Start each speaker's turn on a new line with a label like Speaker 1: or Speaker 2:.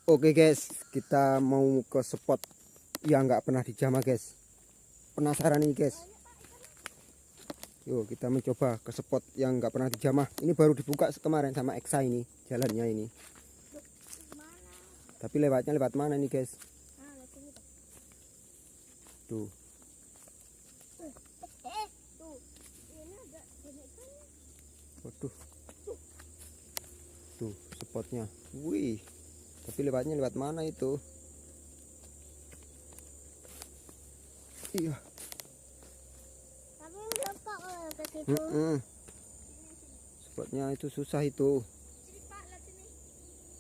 Speaker 1: Oke guys, kita mau ke spot yang nggak pernah dijamah guys. Penasaran nih guys. Yuk kita mencoba ke spot yang nggak pernah dijamah. Ini baru dibuka kemarin sama Eksa ini jalannya ini. Tapi lewatnya lewat mana nih guys? Tuh. Waduh. Tuh spotnya. Wih. Tapi lewatnya lewat mana itu? Iya.
Speaker 2: Tapi berapa kalau ke situ?
Speaker 1: Spotnya itu susah itu.